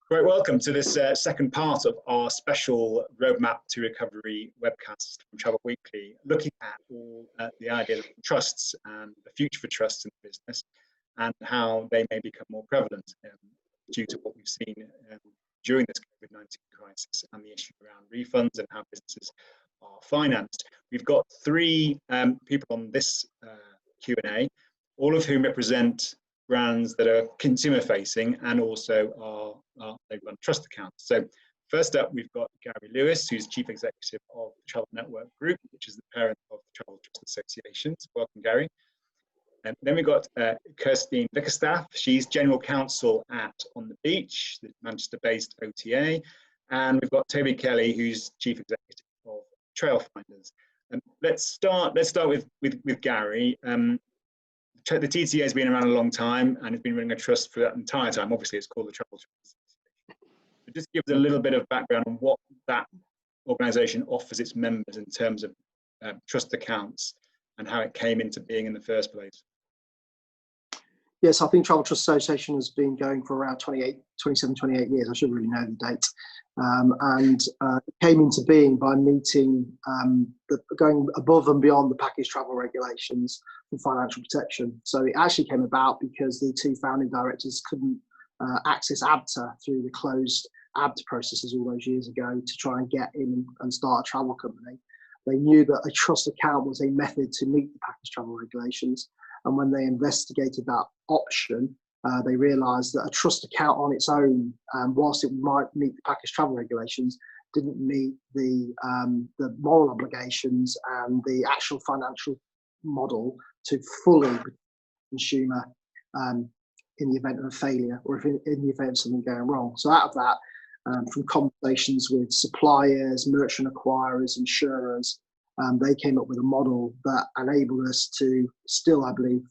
Great, welcome to this second part of our special Roadmap to Recovery webcast from Travel Weekly, looking at all the idea of trusts and the future for trusts in the business and how they may become more prevalent due to what we've seen during this COVID-19 crisis and the issue around refunds and how businesses are financed. We've got three people on this Q&A, all of whom represent brands that are consumer facing and also they run trust accounts. So first up, we've got Gary Lewis, who's Chief Executive of the Travel Network Group, which is the parent of the Travel Trust Associations. Welcome, Gary. And then we've got Kirsteen Vickerstaff. She's General Counsel at On the Beach, the Manchester-based OTA. And we've got Toby Kelly, who's Chief Executive of Trailfinders. And let's start with Gary. The TTA has been around a long time and it's been running a trust for that entire time. Obviously, it's called the Travel Trust Association. But just give us a little bit of background on what that organisation offers its members in terms of trust accounts and how it came into being in the first place. Yes, I think Travel Trust Association has been going for around 27, 28 years. I should really know the date. It came into being by meeting, going above and beyond the package travel regulations for financial protection. So it actually came about because the two founding directors couldn't access ABTA through the closed ABTA processes all those years ago to try and get in and start a travel company. They knew that a trust account was a method to meet the package travel regulations. And when they investigated that option, they realised that a trust account on its own, whilst it might meet the package travel regulations, didn't meet the moral obligations and the actual financial model to fully protect the consumer in the event of a failure or if in the event of something going wrong. So out of that, from conversations with suppliers, merchant acquirers, insurers, they came up with a model that enabled us to still, I believe,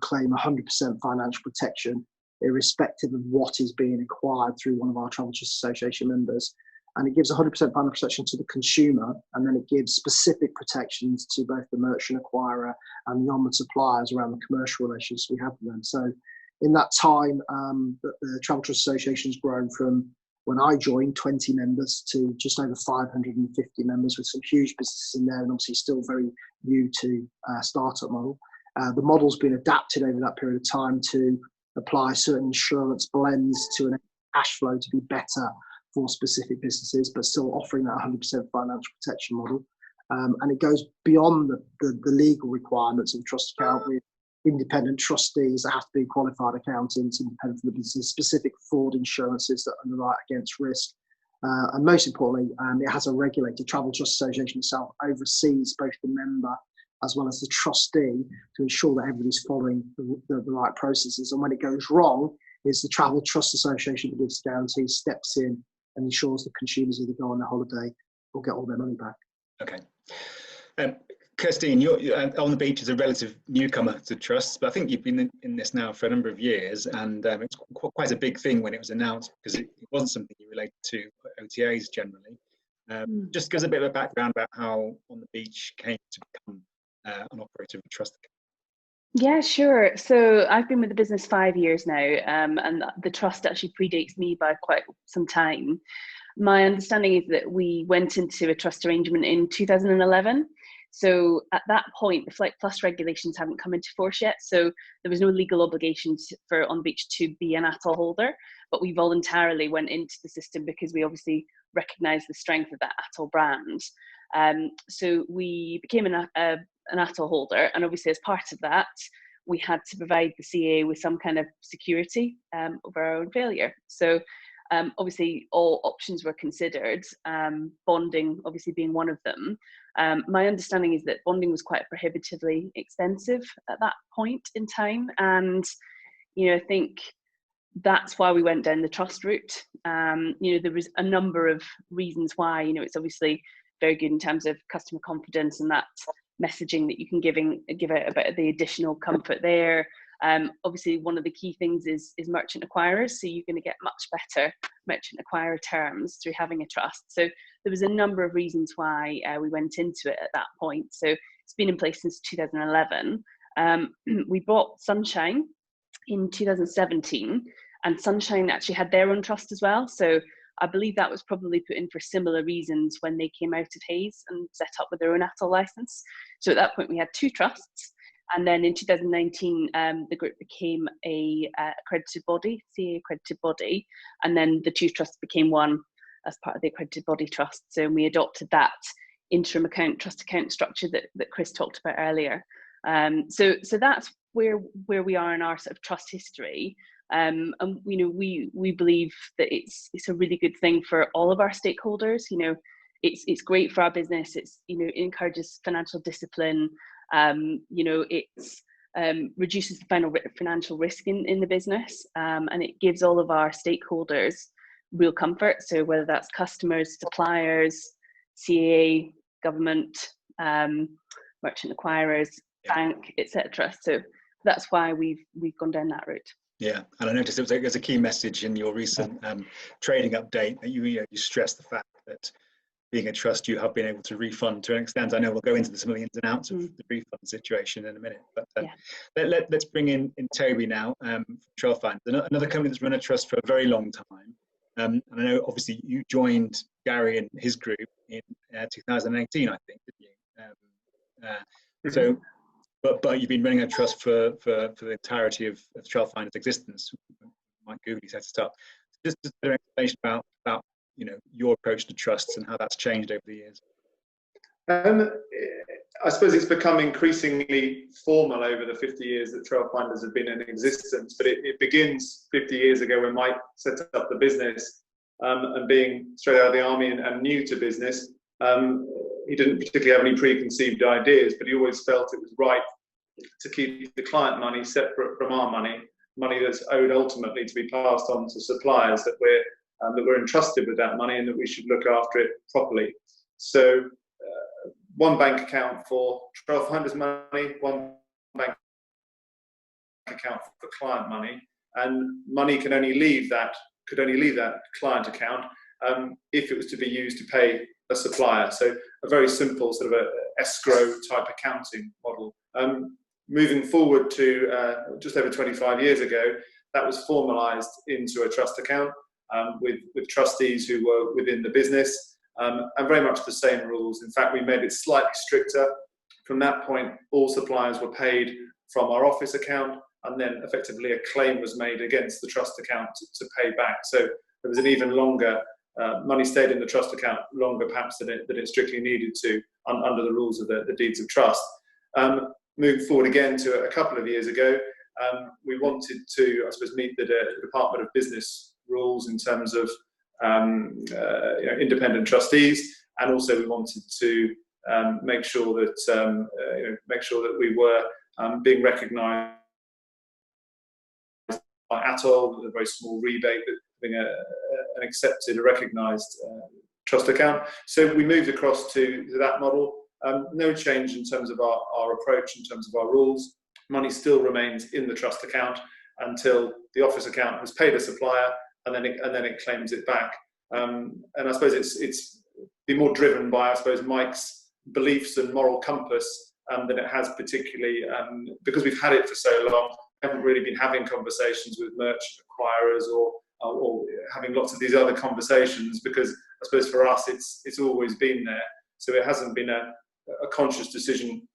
claim 100% financial protection, irrespective of what is being acquired through one of our Travel Trust Association members. And it gives 100% financial protection to the consumer, and then it gives specific protections to both the merchant acquirer and the onward suppliers around the commercial relations we have with them. So in that time, the Travel Trust Association has grown from, when I joined, 20 members to just over 550 members, with some huge businesses in there and obviously still very new to startup model. The model's been adapted over that period of time to apply certain insurance blends to an cash flow to be better for specific businesses, but still offering that 100% financial protection model. And it goes beyond the legal requirements of the trust account with independent trustees that have to be qualified accountants, independent from the business, specific fraud insurances that underwrite against risk. And most importantly, it has a regulated. Travel Trust Association itself oversees both the member as well as the trustee to ensure that everybody's following the right processes. And when it goes wrong, it's the Travel Trust Association that gives the guarantee, steps in and ensures the consumers either go on their holiday or get all their money back. Okay. Kirsteen, you're On the Beach is a relative newcomer to trusts, but I think you've been in this now for a number of years, and it's quite a big thing when it was announced because it wasn't something you related to OTAs generally. Just give us a bit of a background about how On the Beach came to become an operator of a trust account. Yeah, sure. So I've been with the business 5 years now, and the trust actually predates me by quite some time. My understanding is that we went into a trust arrangement in 2011. So at that point, the Flight Plus regulations haven't come into force yet. So there was no legal obligation for On the Beach to be an ATOL holder, but we voluntarily went into the system because we obviously recognised the strength of that ATOL brand. So we became an ATOL holder, and obviously as part of that, we had to provide the CA with some kind of security over our own failure. So obviously all options were considered, bonding obviously being one of them. My understanding is that bonding was quite prohibitively expensive at that point in time, and I think that's why we went down the trust route. There was a number of reasons why. It's obviously very good in terms of customer confidence and that messaging that you can give out about the additional comfort there. Obviously, one of the key things is merchant acquirers, so you're going to get much better merchant acquirer terms through having a trust. So there was a number of reasons why we went into it at that point. So it's been in place since 2011. We bought Sunshine in 2017, and Sunshine actually had their own trust as well. So I believe that was probably put in for similar reasons when they came out of Hayes and set up with their own ATOL license. So at that point we had two trusts. And then in 2019, the group became a accredited body, CA accredited body, and then the two trusts became one as part of the accredited body trust. So we adopted that interim trust account structure that Chris talked about earlier. So that's where we are in our sort of trust history. And we believe that it's a really good thing for all of our stakeholders. It's great for our business. It encourages financial discipline. It reduces the financial risk in the business, and it gives all of our stakeholders real comfort. So whether that's customers, suppliers, CAA, government, merchant acquirers, bank, etc. So that's why we've gone down that route. Yeah, and I noticed there's a key message in your recent trading update that you stressed the fact that being a trust, you have been able to refund to an extent. I know we'll go into some of the ins and outs of the refund situation in a minute, but let's bring in Toby now from Trailfinders, another company that's run a trust for a very long time. And I know obviously you joined Gary and his group in 2018, I think, didn't you? So, but you've been running a trust for the entirety of Trailfinders' existence. Mike Googly set it up. Just an explanation about your approach to trusts and how that's changed over the years. I suppose it's become increasingly formal over the 50 years that Trailfinders have been in existence, but it begins 50 years ago when Mike set up the business, and being straight out of the army and new to business, he didn't particularly have any preconceived ideas, but he always felt it was right to keep the client money separate from our money that's owed ultimately to be passed on to suppliers, that we're entrusted with that money and that we should look after it properly. So one bank account for Trailfinders money, one bank account for client money, and money could only leave that client account if it was to be used to pay a supplier. So a very simple sort of a escrow type accounting model. Moving forward to just over 25 years ago, that was formalised into a trust account with trustees who were within the business, and very much the same rules. In fact, we made it slightly stricter. From that point, all suppliers were paid from our office account, and then effectively a claim was made against the trust account to pay back. So there was an even longer, money stayed in the trust account longer perhaps than it strictly needed to under the rules of the deeds of trust. Moving forward again to a couple of years ago, we wanted to, I suppose, meet the Department of Business rules in terms of independent trustees, and also we wanted to make sure that we were being recognised by ATOL with a very small rebate, but being an accepted, recognised trust account. So we moved across to that model. No change in terms of our approach, in terms of our rules. Money still remains in the trust account until the office account has paid a supplier, and then it claims it back. And I suppose it's been more driven by, I suppose, Mike's beliefs and moral compass than it has particularly, because we've had it for so long. We haven't really been having conversations with merchant acquirers or having lots of these other conversations, because I suppose for us it's always been there. So it hasn't been a conscious decision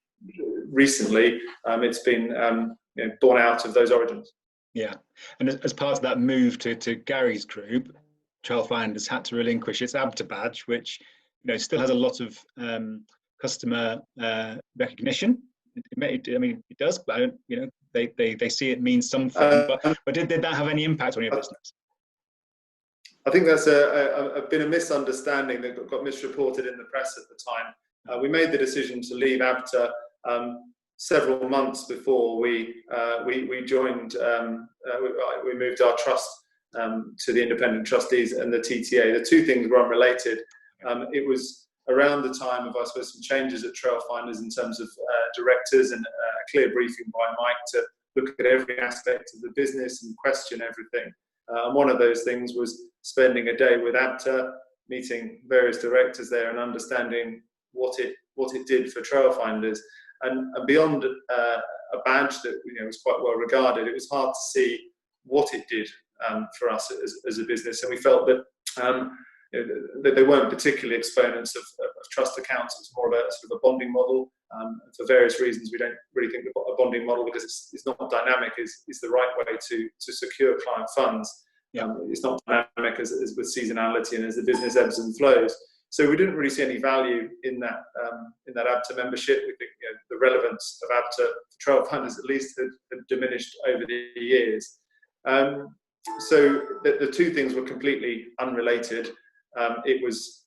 recently. It's been born out of those origins. Yeah, and as part of that move to Gary's group, Trailfinders had to relinquish its ABTA badge, which still has a lot of customer recognition. It does, but they see it means something. But did that have any impact on your business? I think that's been a misunderstanding that got misreported in the press at the time. We made the decision to leave ABTA several months before we joined. We moved our trust to the independent trustees and the TTA. The two things were unrelated. It was around the time of, I suppose, some changes at Trailfinders in terms of directors, and a clear briefing by Mike to look at every aspect of the business and question everything. And one of those things was spending a day with ABTA, meeting various directors there and understanding what it did for Trailfinders. And beyond a badge that was quite well regarded, it was hard to see what it did for us as a business, and we felt that that they weren't particularly exponents of trust accounts. It's more of a sort of a bonding model. For various reasons, we don't really think that a bonding model, because it's not dynamic, is the right way to secure client funds. Yeah. It's not dynamic as with seasonality and as the business ebbs and flows. So we didn't really see any value in that ABTA membership. We think the relevance of ABTA for Trailfinders at least had diminished over the years. So the two things were completely unrelated. It was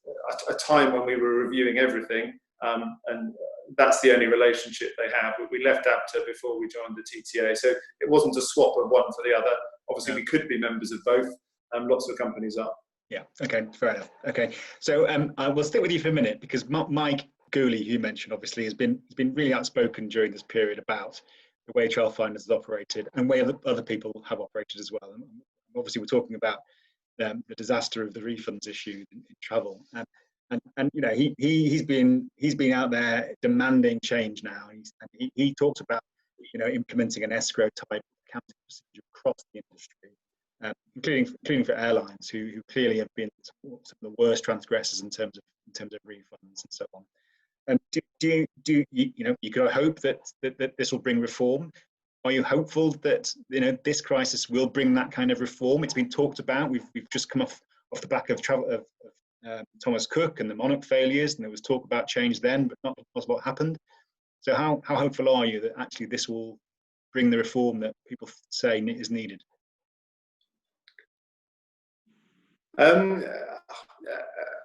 a time when we were reviewing everything, and that's the only relationship they have. We left ABTA before we joined the TTA, so it wasn't a swap of one for the other. Obviously, we could be members of both, lots of companies are. Yeah, okay, fair enough. Okay, so I will stick with you for a minute, because Mike Gooley, who you mentioned, obviously has been really outspoken during this period about the way Trailfinders has operated and way other people have operated as well. And obviously, we're talking about the disaster of the refunds issue in travel, and he's been out there demanding change now. He talks about implementing an escrow type accounting procedure across the industry, including for airlines who clearly have been some of the worst transgressors in terms of refunds and so on. And you could hope that this will bring reform. Are you hopeful that this crisis will bring that kind of reform? It's been talked about. We've just come off the back of Thomas Cook and the Monarch failures, and there was talk about change then, but not what happened. So how hopeful are you that actually this will bring the reform that people say is needed?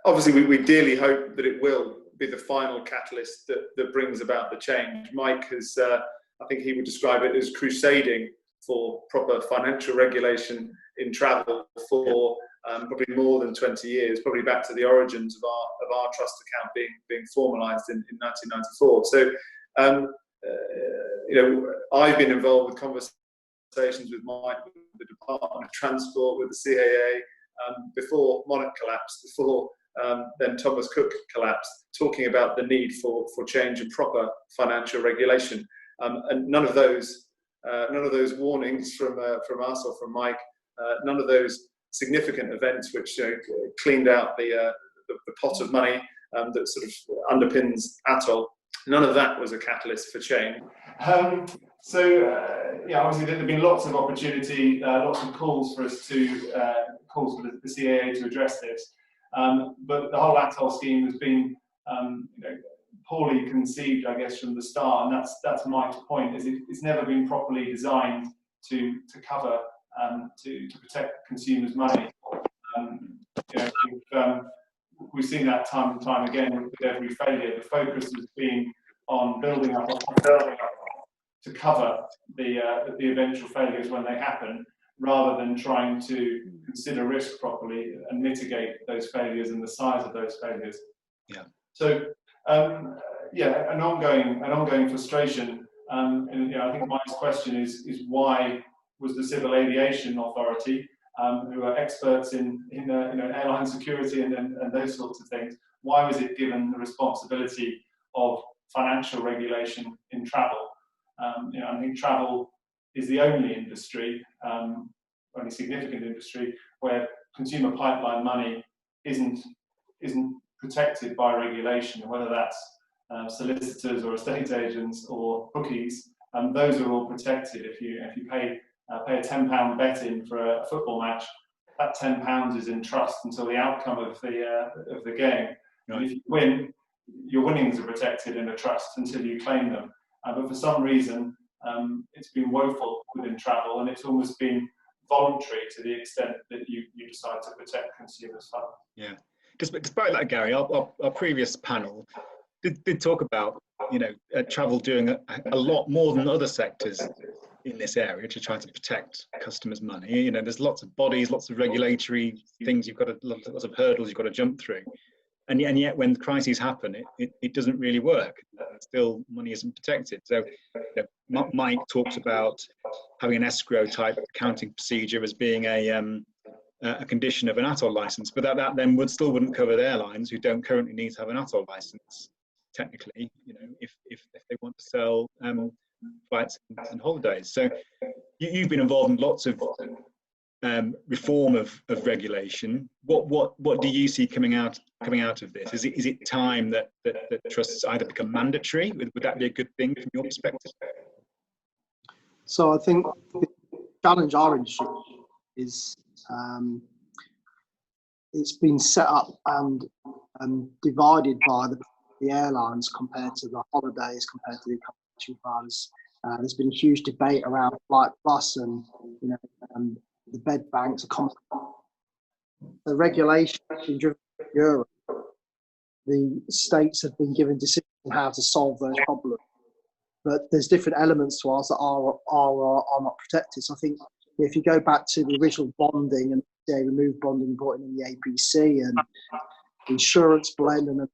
Obviously, we dearly hope that it will be the final catalyst that brings about the change. Mike has, I think he would describe it as crusading for proper financial regulation in travel for probably more than 20 years, probably back to the origins of our trust account being formalised in 1994. So, I've been involved with conversations with Mike, with the Department of Transport, with the CAA, before Monarch collapsed, before then Thomas Cook collapsed, talking about the need for change and proper financial regulation. And none of those warnings from us or from Mike, none of those significant events which cleaned out the pot of money that sort of underpins ATOL, none of that was a catalyst for change. Obviously there have been lots of opportunity, lots of calls for us calls for the CAA to address this, but the whole ATOL scheme has been poorly conceived, I guess, from the start, and that's Mike's point. Is it's never been properly designed to cover to protect consumers' money. We've seen that time and time again with every failure. The focus has been on building up to cover the eventual failures when they happen, rather than trying to consider risk properly and mitigate those failures and the size of those failures. Yeah. So an ongoing frustration. And I think Mike's question is why was the Civil Aviation Authority, who are experts in airline security and those sorts of things, why was it given the responsibility of financial regulation in travel? I think travel is the only industry, only significant industry, where consumer pipeline money isn't protected by regulation, whether that's solicitors or estate agents or bookies. Those are all protected. If you pay a £10 bet in for a football match, that £10 is in trust until the outcome of the game. Right. And if you win, your winnings are protected in a trust until you claim them. But for some reason, it's been woeful within travel, and it's almost been voluntary to the extent that you decide to protect consumers' funds. Yeah. Despite that, Gary, our previous panel did talk about travel doing a lot more than other sectors in this area to try to protect customers' money. There's lots of bodies, lots of regulatory things lots of hurdles you've got to jump through, and yet when crises happen, it doesn't really work. Still, money isn't protected. So, Mike talks about having an escrow type accounting procedure as being a condition of an ATOL license, but that then wouldn't cover the airlines who don't currently need to have an ATOL license. Technically, if they want to sell flights and holidays. So you've been involved in lots of reform of regulation. What do you see coming out of this? Is it time that trusts either become mandatory? Would that be a good thing from your perspective? So I think the challenge our industry is it's been set up and divided by the airlines compared to the holidays, compared to the accommodation providers. There's been a huge debate around Flight Plus and the bed banks. The regulation has been driven in Europe. The states have been given decisions on how to solve those problems. But there's different elements to ours that are not protected. So I think if you go back to the original bonding and they removed bonding, brought in the APC and insurance blend, and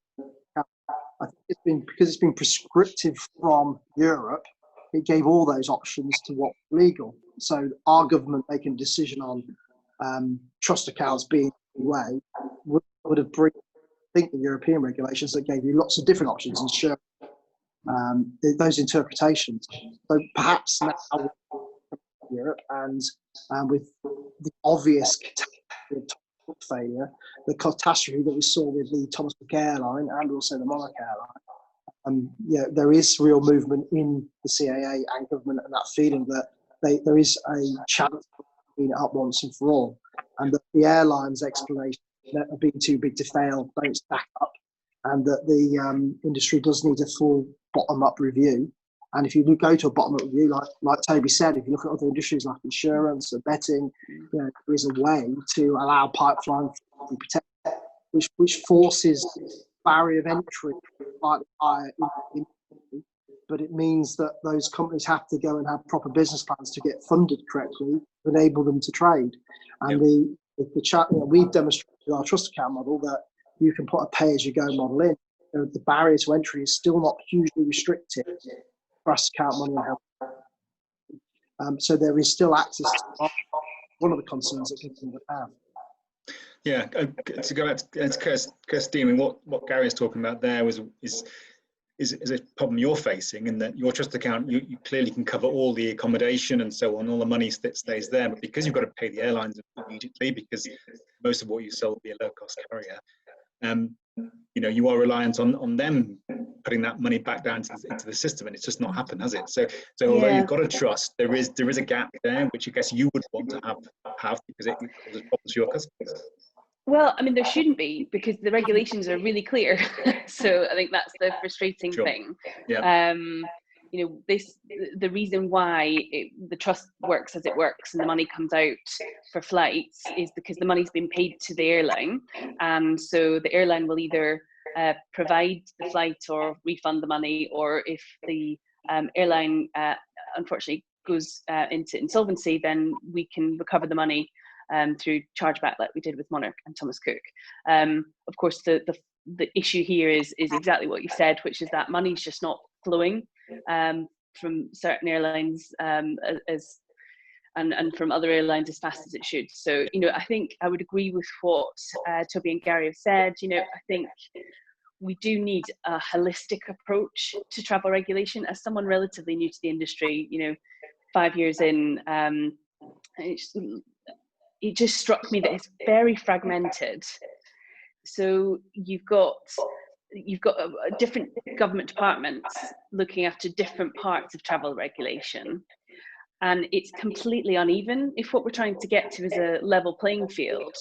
I think it's been prescriptive from Europe. It gave all those options to what's legal. So our government making a decision on trust accounts being the way would have brought, I think, the European regulations that gave you lots of different options and sure those interpretations. So perhaps now Europe and with the obvious failure, the catastrophe that we saw with the Thomas Cook airline and also the Monarch airline, there is real movement in the CAA and government, and that feeling that there is a chance of cleaning it up once and for all, and that the airlines' explanation of being too big to fail don't stack up, and that the industry does need a full bottom-up review. And if you go to a bottom-up review, like Toby said, if you look at other industries like insurance or betting, there is a way to allow pipeline to be protected, which forces barrier of entry slightly higher, but it means that those companies have to go and have proper business plans to get funded correctly to enable them to trade. And we've demonstrated with our trust account model that you can put a pay-as-you-go model in. The barrier to entry is still not hugely restricted. Trust account money and health. So there is still access to one of the concerns that people would have. Yeah, to go back to Kirsteen, I mean, what Gary is talking about there is a problem you're facing, in that your trust account, you clearly can cover all the accommodation and so on, all the money that stays there, but because you've got to pay the airlines immediately, because most of what you sell will be a low-cost carrier, you are reliant on them putting that money back down into the system, and it's just not happened, has it? So although you've got to trust, there is a gap there, which I guess you would want to have because it causes problems for your customers. Well, I mean, there shouldn't be, because the regulations are really clear. So I think that's the frustrating thing. Yeah. The reason why the trust works as it works and the money comes out for flights is because the money's been paid to the airline, and so the airline will either provide the flight or refund the money, or if the airline unfortunately goes into insolvency, then we can recover the money through chargeback, like we did with Monarch and Thomas Cook. Of course, the issue here is exactly what you said, which is that money's just not flowing from certain airlines and from other airlines as fast as it should. So, I think I would agree with what Toby and Gary have said. I think we do need a holistic approach to travel regulation. As someone relatively new to the industry, 5 years in, it just struck me that it's very fragmented. So you've got different government departments looking after different parts of travel regulation, and it's completely uneven. If what we're trying to get to is a level playing field,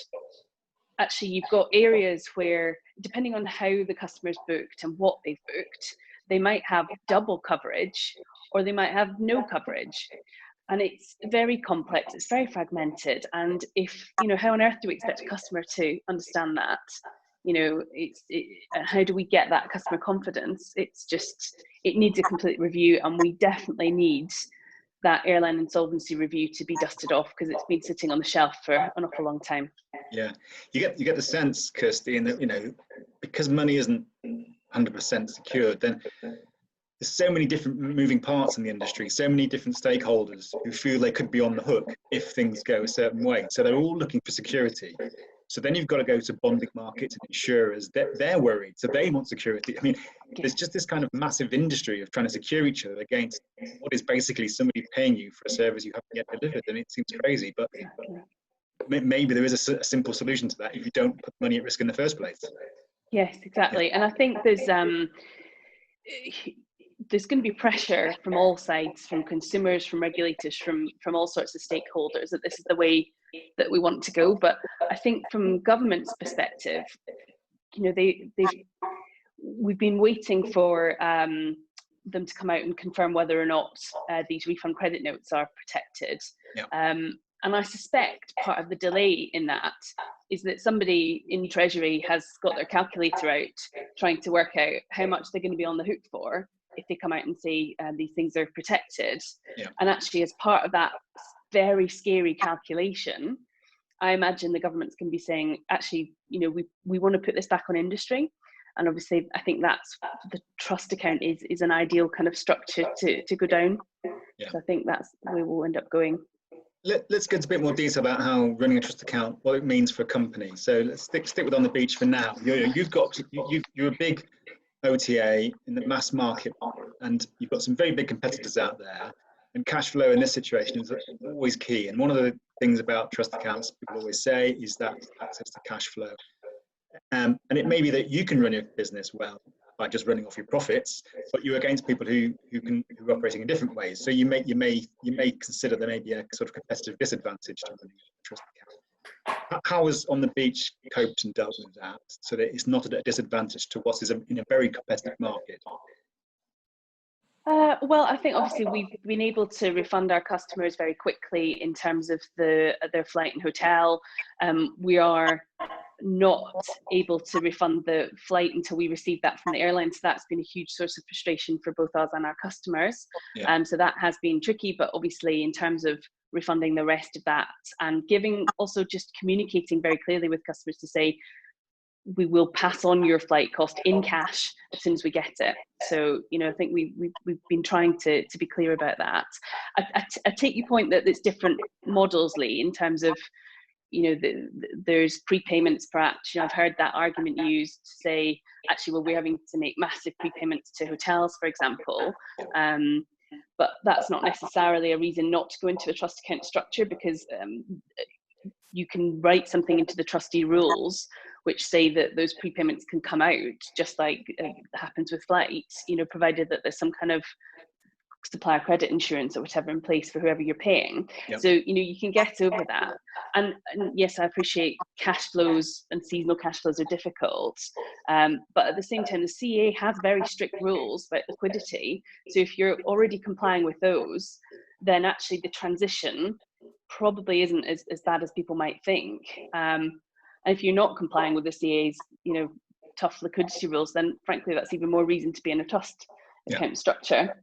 actually you've got areas where, depending on how the customer's booked and what they've booked, they might have double coverage or they might have no coverage. And it's very complex, it's very fragmented. And if, how on earth do we expect a customer to understand that? How do we get that customer confidence? It needs a complete review, and we definitely need that airline insolvency review to be dusted off, because it's been sitting on the shelf for an awful long time. Yeah, you get the sense, Kirsteen, that because money isn't 100% secured, then there's so many different moving parts in the industry, so many different stakeholders who feel they could be on the hook if things go a certain way. So they're all looking for security. So then you've got to go to bonding markets and insurers. They're worried, so they want security. I mean, there's just this kind of massive industry of trying to secure each other against what is basically somebody paying you for a service you haven't yet delivered, and it seems crazy. But maybe there is a simple solution to that if you don't put money at risk in the first place. Yes, exactly. And I think there's going to be pressure from all sides, from consumers, from regulators, from all sorts of stakeholders, that this is the way that we want to go. But I think from government's perspective, you know, we've been waiting for them to come out and confirm whether or not these refund credit notes are protected. Yeah. And I suspect part of the delay in that is that somebody in Treasury has got their calculator out trying to work out how much they're going to be on the hook for if they come out and say these things are protected. Yeah. And actually, as part of that very scary calculation, I imagine the government's going to be saying, actually, you know, we want to put this back on industry. And obviously, I think that's the trust account is an ideal kind of structure to go down. Yeah. So I think that's where we'll end up going. Let's get into a bit more detail about how running a trust account, what it means for a company. So let's stick with On the Beach for now. You're a big OTA in the mass market, and you've got some very big competitors out there. And cash flow in this situation is always key. And one of the things about trust accounts people always say is that access to cash flow. And it may be that you can run your business well by just running off your profits, but you're against people who are operating in different ways. So you may consider there may be a sort of competitive disadvantage to running a trust account. How has On the Beach coped and dealt with that so that it's not at a disadvantage to what is in a very competitive market? Well, I think obviously we've been able to refund our customers very quickly in terms of their flight and hotel. We are not able to refund the flight until we receive that from the airline, so that's been a huge source of frustration for both us and our customers. Yeah. So that has been tricky, but obviously in terms of refunding the rest of that and also just communicating very clearly with customers to say, we will pass on your flight cost in cash as soon as we get it. So, you know, I think we've been trying to be clear about that. I take your point that there's different models, Lee, in terms of, you know, there's prepayments perhaps. You know, I've heard that argument used to say, actually, well, we're having to make massive prepayments to hotels, for example. But that's not necessarily a reason not to go into a trust account structure, because you can write something into the trustee rules which say that those prepayments can come out, just like happens with flights, you know, provided that there's some kind of supplier credit insurance or whatever in place for whoever you're paying. Yep. So, you know, you can get over that. And yes, I appreciate cash flows and seasonal cash flows are difficult. But at the same time, the CA has very strict rules about liquidity. So if you're already complying with those, then actually the transition probably isn't as bad as people might think. And if you're not complying with the CA's, you know, tough liquidity rules, then frankly, that's even more reason to be in a trust account structure.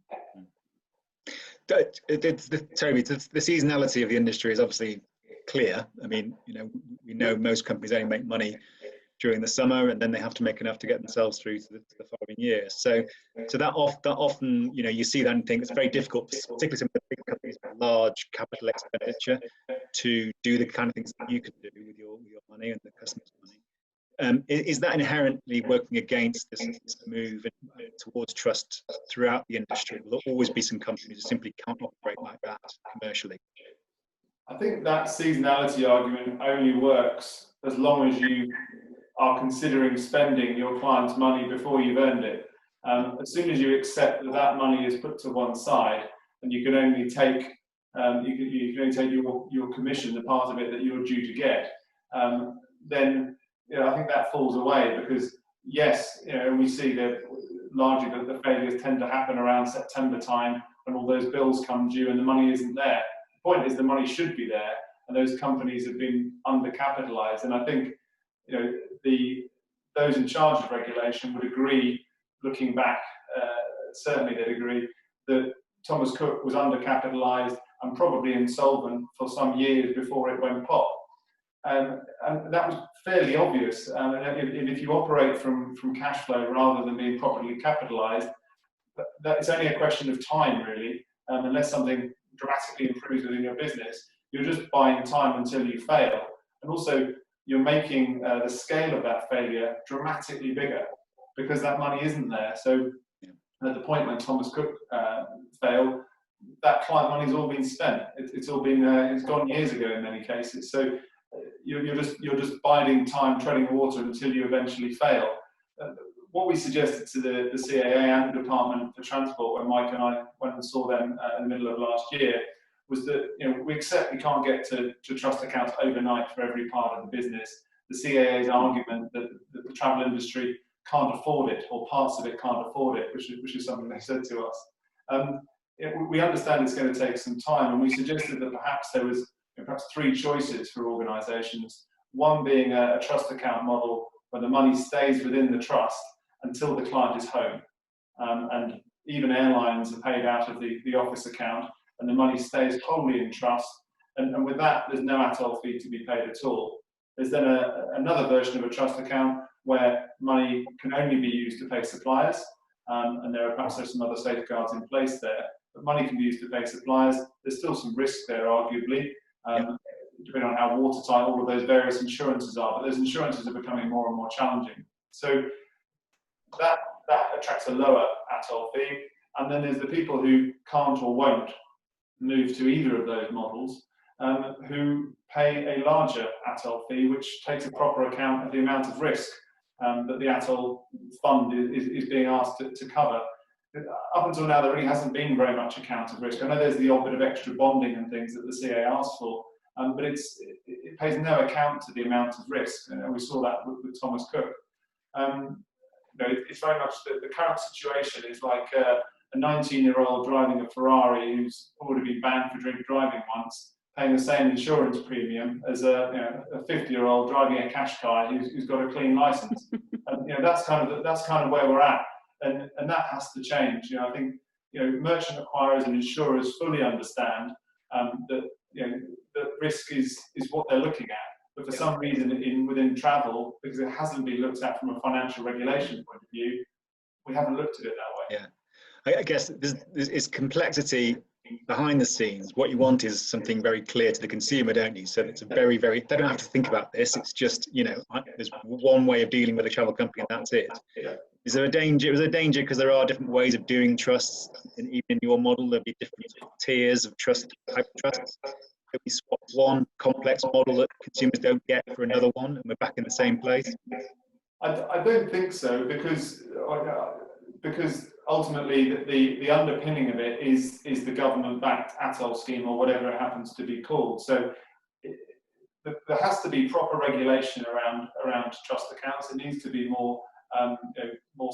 Toby, the seasonality of the industry is obviously clear. I mean, you know, we know most companies only make money during the summer, and then they have to make enough to get themselves through to the following year. So that often, you know, you see that and think it's very difficult, particularly some of the big companies with large capital expenditure, to do the kind of things that you can do with your money and the customer's money. Is that inherently working against this move towards trust throughout the industry? Will there always be some companies who simply can't operate like that commercially? I think that seasonality argument only works as long as you are considering spending your client's money before you've earned it. As soon as you accept that money is put to one side and you can only take your commission, the part of it that you're due to get, then, you know, I think that falls away, because yes, you know, we see that largely the failures tend to happen around September time when all those bills come due and the money isn't there. The point is the money should be there, and those companies have been undercapitalized. And I think, you know, those in charge of regulation would agree, looking back, certainly they'd agree that Thomas Cook was undercapitalized and probably insolvent for some years before it went pop. And that was fairly obvious. If you operate from cash flow rather than being properly capitalized, it's only a question of time, really. Unless something dramatically improves within your business, you're just buying time until you fail. And also, you're making the scale of that failure dramatically bigger because that money isn't there. So at the point when Thomas Cook failed, that client money's all been spent. It's all been it's gone years ago in many cases. So you're just biding time, treading water until you eventually fail. What we suggested to the CAA and the Department for Transport, when Mike and I went and saw them in the middle of last year, was that we accept we can't get to trust accounts overnight for every part of the business. The CAA's argument that the travel industry can't afford it, or parts of it can't afford it, which is something they said to us. We understand it's going to take some time, and we suggested that perhaps there was perhaps 3 choices for organisations. One being a trust account model where the money stays within the trust until the client is home, and even airlines are paid out of the office account, and the money stays wholly in trust, and with that there's no ATOL fee to be paid at all. There's then another version of a trust account where money can only be used to pay suppliers, and perhaps there's some other safeguards in place there, but money can be used to pay suppliers. There's still some risk there, arguably, depending on how watertight all of those various insurances are, but those insurances are becoming more and more challenging. So that attracts a lower ATOL fee, and then there's the people who can't or won't move to either of those models, who pay a larger ATOL fee, which takes a proper account of the amount of risk that the ATOL fund is being asked to cover. Up until now, there really hasn't been very much account of risk. I know there's the odd bit of extra bonding and things that the CA asks for, but it pays no account to the amount of risk. We saw that with Thomas Cook. It's very much the current situation is like a 19-year-old driving a Ferrari who's already been banned for drink driving once, paying the same insurance premium as a 50-year-old driving a Qashqai who's got a clean license. And that's kind of where we're at, and that has to change. I think merchant acquirers and insurers fully understand that that risk is what they're looking at. But for some reason within travel, because it hasn't been looked at from a financial regulation point of view, we haven't looked at it that way. Yeah, I guess there's complexity behind the scenes. What you want is something very clear to the consumer, don't you? So it's a very, they don't have to think about this. It's just, there's one way of dealing with a travel company and that's it. Yeah. Is there a danger? Is there a danger because there are different ways of doing trusts, and even in your model, there'll be different tiers of trust, type of trusts. Could we swap one complex model that consumers don't get for another one, and we're back in the same place? I don't think so, because ultimately the underpinning of it is the government-backed ATOL scheme, or whatever it happens to be called. So there has to be proper regulation around trust accounts. It needs to be more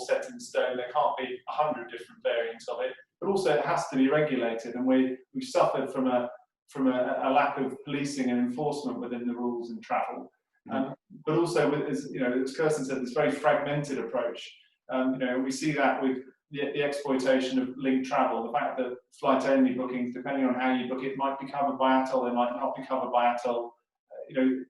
set in stone. There can't be 100 different variants of it, but also it has to be regulated. And we've suffered from a lack of policing and enforcement within the rules in travel. But also, as Kirsteen said, this very fragmented approach. We see that with the exploitation of linked travel, the fact that flight-only bookings, depending on how you book it, might be covered by ATOL, they might not be covered by ATOL.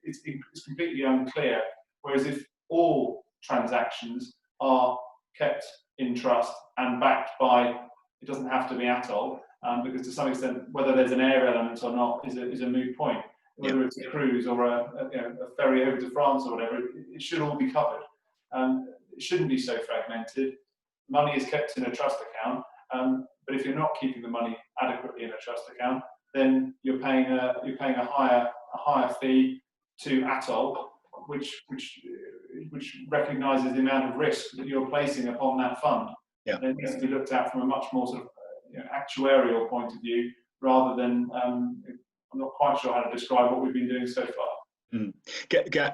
It's completely unclear. Whereas if all transactions are kept in trust and backed by, it doesn't have to be ATOL, because to some extent, whether there's an air element or not is a moot point. Whether it's a cruise or a ferry over to France or whatever, it should all be covered. It shouldn't be so fragmented. Money is kept in a trust account, but if you're not keeping the money adequately in a trust account, then you're paying a higher fee to ATOL, which recognises the amount of risk that you're placing upon that fund. Yeah. And it needs to be looked at from a much more sort of actuarial point of view, rather than I'm not quite sure how to describe what we've been doing so far.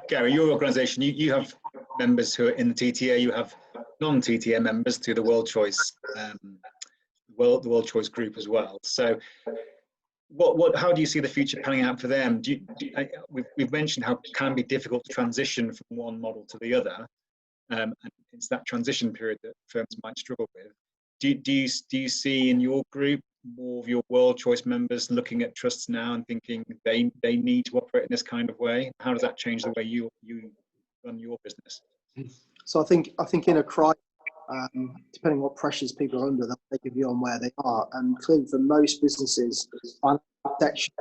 Gary, your organisation, you have members who are in the TTA, you have non-TTA members to the World Choice, the World Choice group as well. So, how do you see the future panning out for them? We've mentioned how it can be difficult to transition from one model to the other, and it's that transition period that firms might struggle with. Do you see in your group more of your World Choice members looking at trusts now and thinking they need to operate in this kind of way? How does that change the way you run your business? So I think in a crisis, depending on what pressures people are under, they'll take a view on where they are. And clearly, for most businesses, financial protection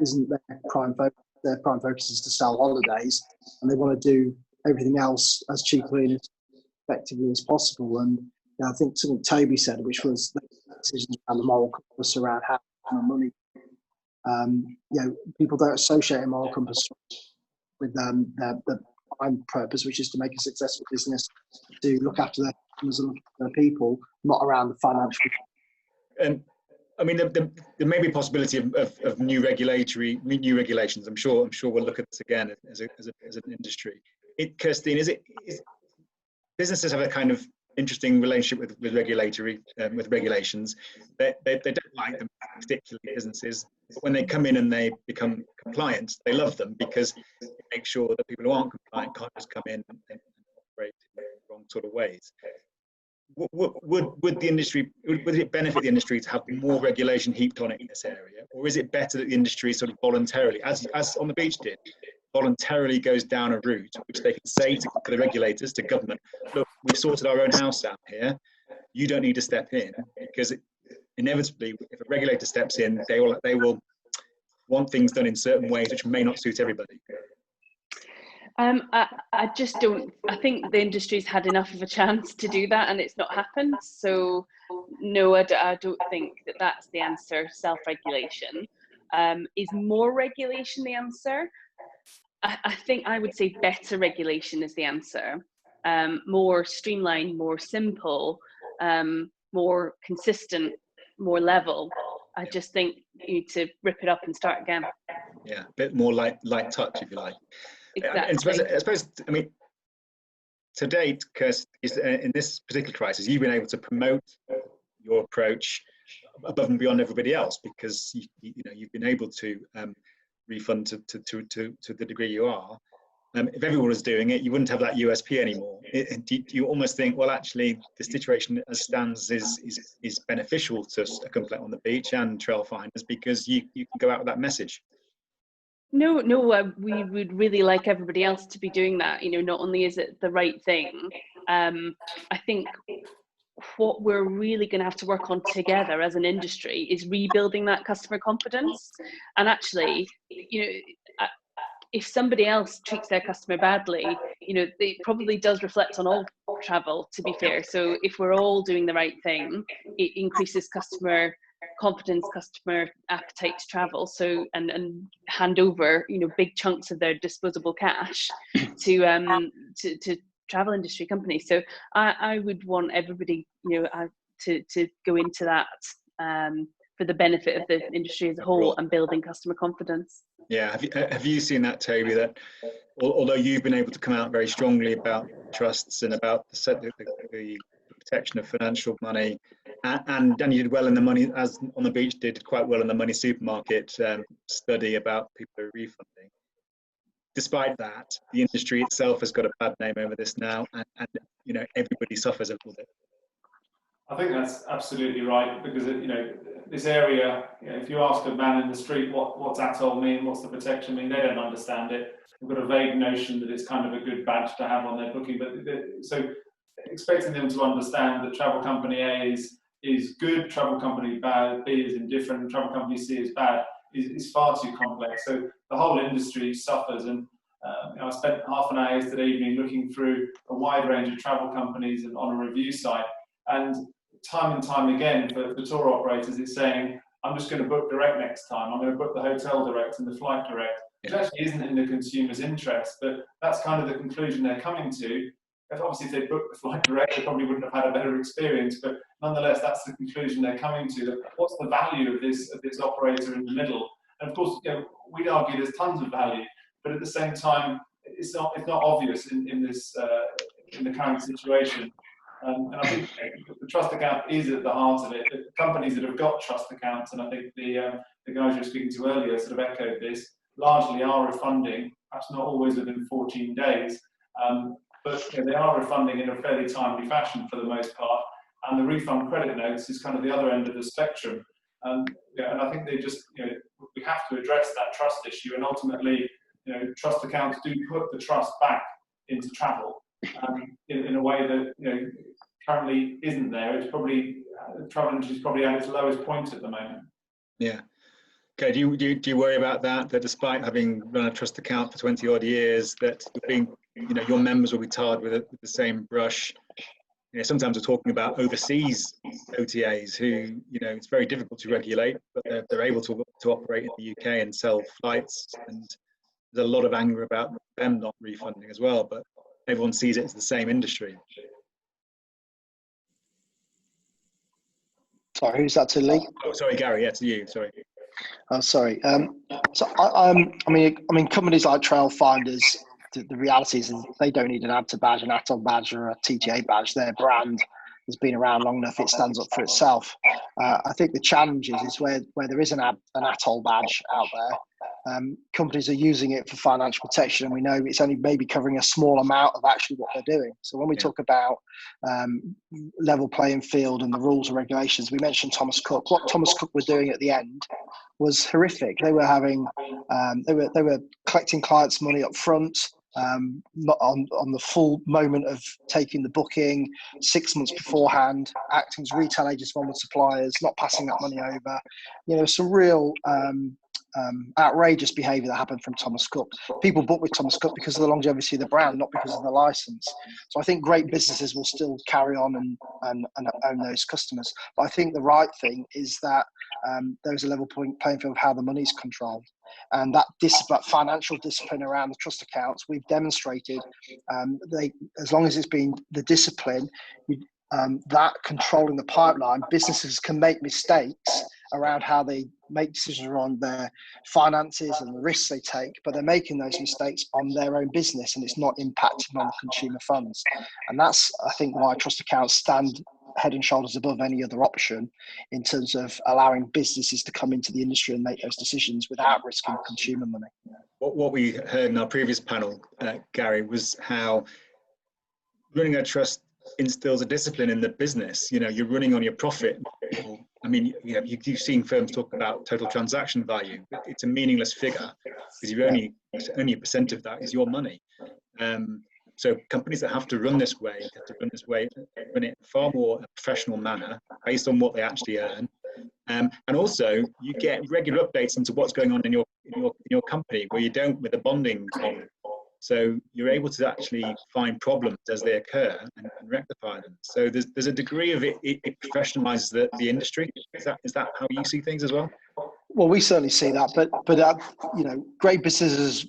isn't their prime focus. Their prime focus is to sell holidays, and they want to do everything else as cheaply and as effectively as possible. And I think something Toby said, which was decisions around the moral compass around how to spend money. People don't associate a moral compass the prime purpose, which is to make a successful business, to look after their customers and look after their people, not around the financial. And I mean, there may be a possibility of new regulations. I'm sure we'll look at this again as an industry. Kirsteen, is businesses have a kind of interesting relationship with regulations. They don't like them, particularly businesses, but when they come in and they become compliant, they love them because it makes sure that people who aren't compliant can't just come in and operate in the wrong sort of ways. Would it benefit the industry to have more regulation heaped on it in this area, or is it better that the industry sort of voluntarily, as On the Beach did, voluntarily goes down a route which they can say to the regulators, to government, look, we've sorted our own house out here, you don't need to step in, because inevitably, if a regulator steps in, they will want things done in certain ways which may not suit everybody. I just don't. I think the industry's had enough of a chance to do that, and it's not happened. So, no, I don't think that that's the answer. Self-regulation. Is more regulation the answer? I think I would say better regulation is the answer. More streamlined, more simple, more consistent, more level. I just think you need to rip it up and start again. Yeah, a bit more light touch, if you like. Exactly. I suppose, I mean, to date, Kirsteen, in this particular crisis, you've been able to promote your approach above and beyond everybody else, because you've been able to refund to the degree you are. If everyone was doing it, you wouldn't have that USP anymore. Do you almost think, well, actually, the situation as stands is beneficial to a company On the Beach and Trailfinders, because you can go out with that message? No, we would really like everybody else to be doing that. Not only is it the right thing, I think what we're really going to have to work on together as an industry is rebuilding that customer confidence. And actually, if somebody else treats their customer badly, it probably does reflect on all travel, to be fair. So if we're all doing the right thing, it increases customer confidence, customer appetite to travel, and hand over big chunks of their disposable cash to travel industry companies. So I would want everybody to go into that for the benefit of the industry as a whole and building customer confidence. Yeah, have you seen that, Toby, that although you've been able to come out very strongly about trusts and about the protection of financial money, and you did well in the money, as On the Beach did quite well in the Money Supermarket study about people who are refunding. Despite that, the industry itself has got a bad name over this now, and everybody suffers a little bit. I think that's absolutely right, because this area, if you ask a man in the street what's ATOL mean, what's the protection mean, they don't understand it. They've got a vague notion that it's kind of a good badge to have on their booking, but so expecting them to understand that travel company A is good, travel company B is indifferent, travel company C is bad, is far too complex. So the whole industry suffers, and I spent half an hour yesterday evening looking through a wide range of travel companies and on a review site, and time again for tour operators, it's saying, I'm just going to book direct next time. I'm going to book the hotel direct and the flight direct, which actually isn't in the consumer's interest, but that's kind of the conclusion they're coming to. Obviously, if they booked the flight direct, they probably wouldn't have had a better experience, but nonetheless, that's the conclusion they're coming to. That what's the value of this operator in the middle? And of course, we'd argue there's tons of value, but at the same time, it's not obvious in the current situation. And I think the trust account is at the heart of it. The companies that have got trust accounts, and I think the guys you were speaking to earlier sort of echoed this, largely are refunding, perhaps not always within 14 days, but they are refunding in a fairly timely fashion for the most part. And the refund credit notes is kind of the other end of the spectrum. And I think they just, we have to address that trust issue, and ultimately, trust accounts do put the trust back into travel in a way that currently isn't there. It's probably travel industry is probably at its lowest point at the moment. Yeah. Okay. Do you worry about that? That despite having run a trust account for 20 odd years, that your members will be tarred with the same brush? Sometimes we're talking about overseas OTAs who, it's very difficult to regulate, but they're able to operate in the UK and sell flights, and there's a lot of anger about them not refunding as well, but everyone sees it as the same industry. Sorry, who's that to, Lee? Oh, sorry, Gary. Yeah, to you. Sorry. Oh, sorry. So I mean, companies like Trailfinders, the reality is they don't need an ATOL badge, an ATOL badge, or a TTA badge. Their brand has been around long enough; it stands up for itself. I think the challenge is where there is an ATOL badge out there. Companies are using it for financial protection, and we know it's only maybe covering a small amount of actually what they're doing. So when we talk about level playing field and the rules and regulations, we mentioned Thomas Cook. What Thomas Cook were doing at the end was horrific. They were having they were collecting clients' money up front, not on the full moment of taking the booking, 6 months beforehand, acting as retail agents for suppliers, not passing that money over. You know, some real outrageous behaviour that happened from Thomas Cook. People book with Thomas Cook because of the longevity of the brand, not because of the license. So I think great businesses will still carry on and own those customers. But I think the right thing is that there's a level playing field of how the money's controlled. And that financial discipline around the trust accounts, we've demonstrated as long as it's been the discipline, that controlling the pipeline, businesses can make mistakes around how they make decisions around their finances and the risks they take, but they're making those mistakes on their own business and it's not impacting on the consumer funds. And that's, I think, why trust accounts stand head and shoulders above any other option in terms of allowing businesses to come into the industry and make those decisions without risking consumer money. What we heard in our previous panel, Gary, was how running a trust instills a discipline in the business. You know, you're running on your profit. I mean, you've seen firms talk about total transaction value. It's a meaningless figure because only a percent of that is your money. So companies that have to run this way, run it in a far more professional manner based on what they actually earn. And also, you get regular updates into what's going on in your company, where you don't with the bonding model. So you're able to actually find problems as they occur and rectify them. So there's a degree of it professionalizes the industry. Is that how you see things as well? Well, we certainly see that, but you know, great businesses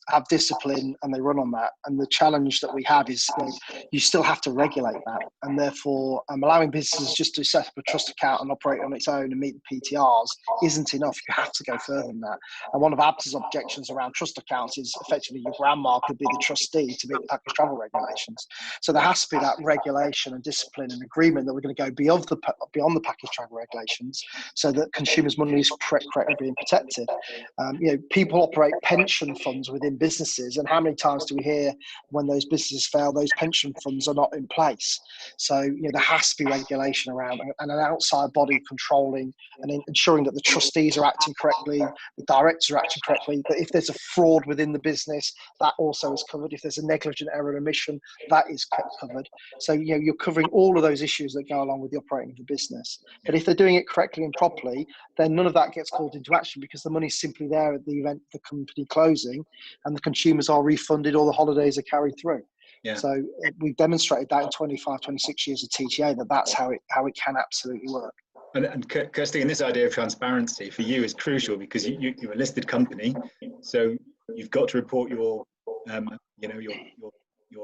have discipline and they run on that. And the challenge that we have is you still have to regulate that, and therefore allowing businesses just to set up a trust account and operate on its own and meet the PTRs isn't enough. You have to go further than that. And one of ABTA's objections around trust accounts is effectively your grandma could be the trustee to meet the package travel regulations. So there has to be that regulation and discipline and agreement that we're going to go beyond the package travel regulations, so that consumers' money is correctly being protected. You know, people operate pension funds within businesses, and how many times do we hear when those businesses fail, those pension funds are not in place? So, you know, there has to be regulation around and an outside body controlling and ensuring that the trustees are acting correctly, the directors are acting correctly, that if there's a fraud within the business, that also is covered. If there's a negligent error in omission, that is covered. So, you know, you're covering all of those issues that go along with the operating of the business. But if they're doing it correctly and properly, then none of that gets called into action because the money's simply there at the event of the company closing, and the consumers are refunded or the holidays are carried through. Yeah. So we've demonstrated that in 25, 26 years of TTA, that's how it can absolutely work. And Kirsteen, this idea of transparency for you is crucial because you're a listed company, so you've got to report your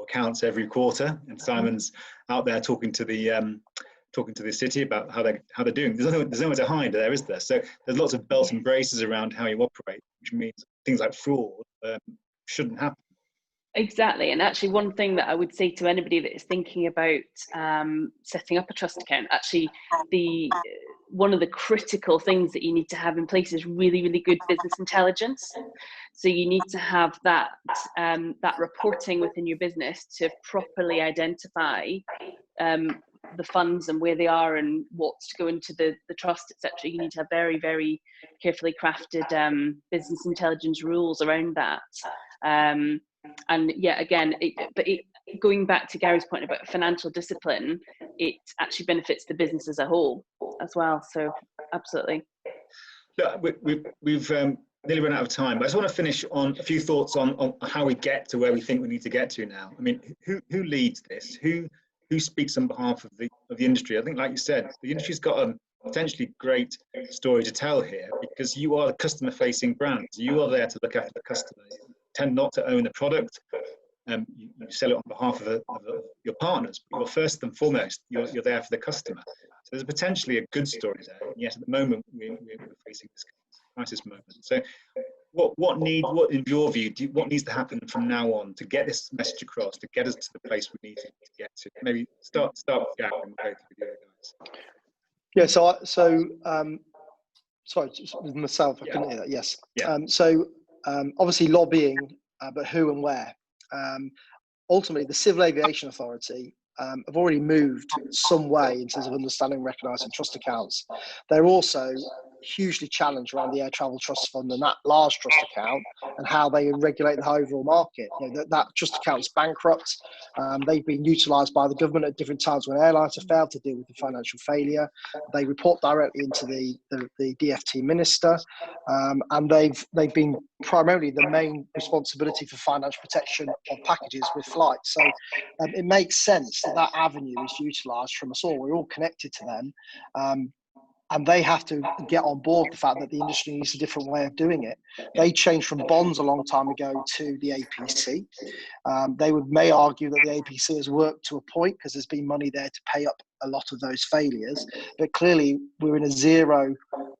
accounts every quarter. And Simon's out there talking to the city about how they're doing. There's nowhere to hide there, is there? So there's lots of belts and braces around how you operate, which means things like fraud shouldn't happen. Exactly. And actually, one thing that I would say to anybody that is thinking about setting up a trust account, actually, one of the critical things that you need to have in place is really, really good business intelligence. So you need to have that reporting within your business to properly identify the funds and where they are and what's to go into the trust, etc. You need to have very, very carefully crafted business intelligence rules around that. And yeah, again, going back to Gary's point about financial discipline, it actually benefits the business as a whole as well. So absolutely. Look, we've nearly run out of time, but I just want to finish on a few thoughts on how we get to where we think we need to get to now. I mean, who leads this? Who speaks on behalf of the industry? I think, like you said, the industry's got a potentially great story to tell here because you are a customer-facing brand. You are there to look after the customer. tend not to own the product. You sell it on behalf of your partners, but you're first and foremost, you're there for the customer. So there's potentially a good story there. And yet at the moment, we're facing this crisis moment. So what in your view, what needs to happen from now on to get this message across, to get us to the place we need to get to? Maybe start with Gary and we'll go through the other guys. Yeah, sorry, with myself, I couldn't hear that, yes. Yeah. Obviously lobbying, but who and where? Ultimately, the Civil Aviation Authority have already moved some way in terms of understanding, recognising trust accounts. They're also hugely challenged around the Air Travel Trust Fund and that large trust account and how they regulate the overall market. You know, that trust account's bankrupt. They've been utilised by the government at different times when airlines have failed to deal with the financial failure. They report directly into the DFT minister, and they've been primarily the main responsibility for financial protection of packages with flights. So it makes sense that avenue is utilised from us all. We're all connected to them. And they have to get on board the fact that the industry needs a different way of doing it. They changed from bonds a long time ago to the APC. They may argue that the APC has worked to a point because there's been money there to pay up a lot of those failures. But clearly, we're in a zero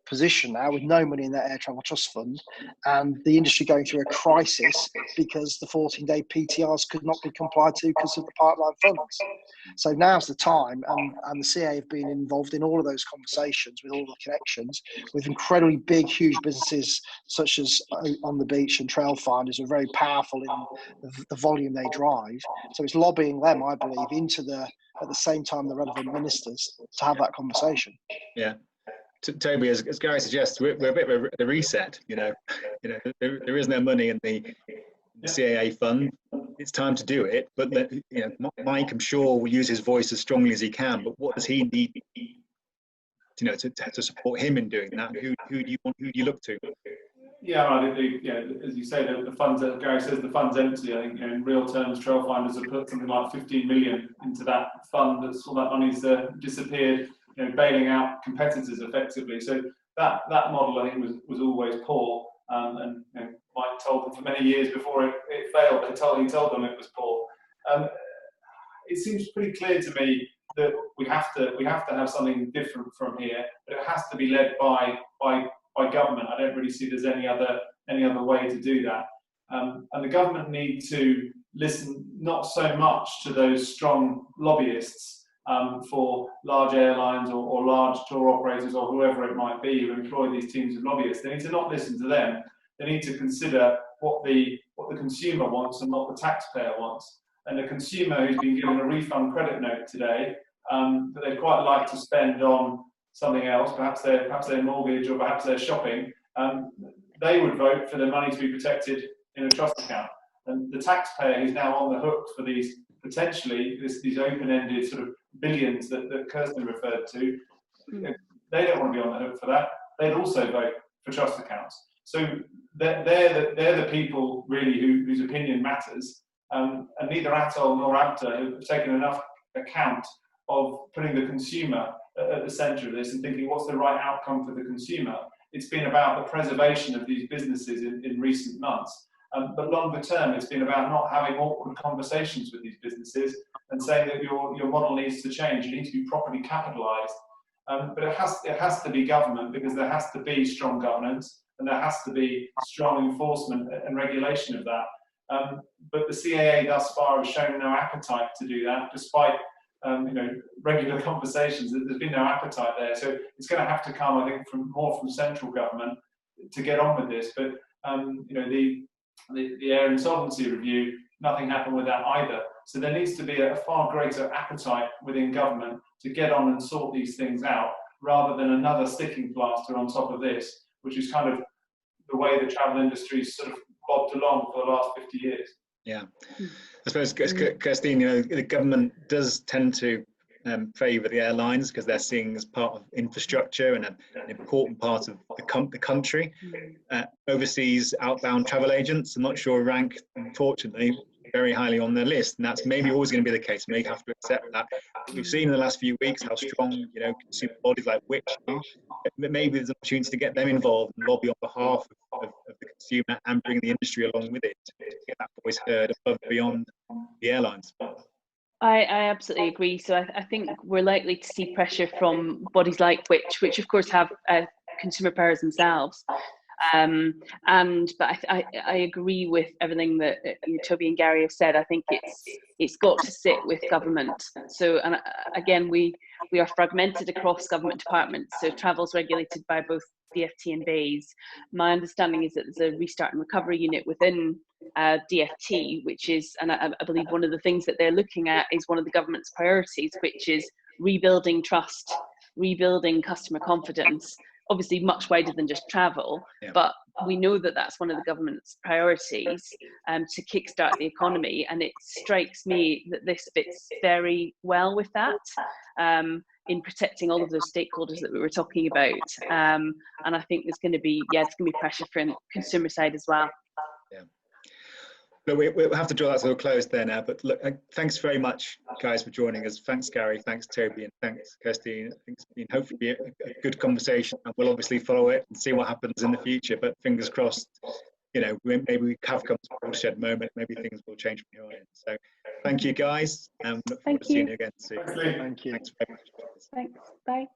position now with no money in that Air Travel Trust Fund and the industry going through a crisis because the 14-day PTRs could not be complied to because of the pipeline funds. So now's the time, and the CA have been involved in all of those conversations with all the connections with incredibly big, huge businesses such as On the Beach and Trailfinders are very powerful in the volume they drive. So it's lobbying them, I believe, at the same time the relevant ministers to have that conversation. Yeah. Toby, as Gary suggests, we're a bit of a reset. There is no money in the CAA fund. It's time to do it. But Mike, I'm sure, will use his voice as strongly as he can. But what does he need, to support him in doing that? Who do you look to? Yeah, I think as you say, the funds. Gary says the fund's empty. I think in real terms, Trailfinders have put something like 15 million into that fund. All that money's disappeared. Bailing out competitors effectively. So that model, I think, was always poor. And Mike told them for many years before it failed. He told them it was poor. It seems pretty clear to me that we have to have something different from here, but it has to be led by government. I don't really see there's any other way to do that. And the government need to listen not so much to those strong lobbyists for large airlines or large tour operators or whoever it might be who employ these teams of lobbyists. They need to not listen to them. They need to consider what the consumer wants and what the taxpayer wants. And the consumer who's been given a refund credit note today that they'd quite like to spend on something else, perhaps their mortgage or perhaps their shopping, they would vote for their money to be protected in a trust account. And the taxpayer who's now on the hook for these these open-ended sort of billions that Kirsteen referred to, they don't want to be on the hook for that. They'd also vote for trust accounts. So they're the people really whose opinion matters. And neither ATOL nor APTA have taken enough account of putting the consumer at the centre of this and thinking what's the right outcome for the consumer. It's been about the preservation of these businesses in recent months. But longer term, it's been about not having awkward conversations with these businesses and saying that your model needs to change. You need to be properly capitalised. But it has to be government, because there has to be strong governance and there has to be strong enforcement and regulation of that. But the CAA thus far has shown no appetite to do that, despite regular conversations. There's been no appetite there. So it's going to have to come, I think, more from central government to get on with this. But the Air Insolvency Review, nothing happened with that either. So there needs to be a far greater appetite within government to get on and sort these things out, rather than another sticking plaster on top of this, which is kind of the way the travel industry's sort of bobbed along for the last 50 years. Yeah, I suppose, Kirsteen, the government does tend to favour the airlines because they're seen as part of infrastructure and an important part of the country. Overseas outbound travel agents, I'm not sure, rank, unfortunately, very highly on their list, and that's maybe always going to be the case. We have to accept that. We've seen in the last few weeks how strong, consumer bodies like Which are. Maybe there's an opportunity to get them involved and lobby on behalf of the consumer and bring the industry along with it to get that voice heard above and beyond the airlines. I absolutely agree. So I think we're likely to see pressure from bodies like which of course have consumer powers themselves. But I agree with everything that Toby and Gary have said. I think it's got to sit with government. So, and again, we are fragmented across government departments. So travel's regulated by both DFT and BAYS. My understanding is that there's a restart and recovery unit within DFT, which is, and I believe one of the things that they're looking at is one of the government's priorities, which is rebuilding trust, rebuilding customer confidence. Obviously much wider than just travel, but we know that that's one of the government's priorities to kickstart the economy, and it strikes me that this fits very well with that in protecting all of those stakeholders that we were talking about. And I think there's going to be pressure from consumer side as well. Yeah. Look, we'll have to draw that to a close there now, but look, thanks very much, guys, for joining us. Thanks, Gary, thanks, Toby, and thanks, Kirsteen. I think it's been hopefully a good conversation, and we'll obviously follow it and see what happens in the future, but fingers crossed, maybe we have come to a watershed moment, maybe things will change from here on in. So thank you, guys, and look forward to seeing you again soon. Thank you. Thanks very much. Thanks, bye.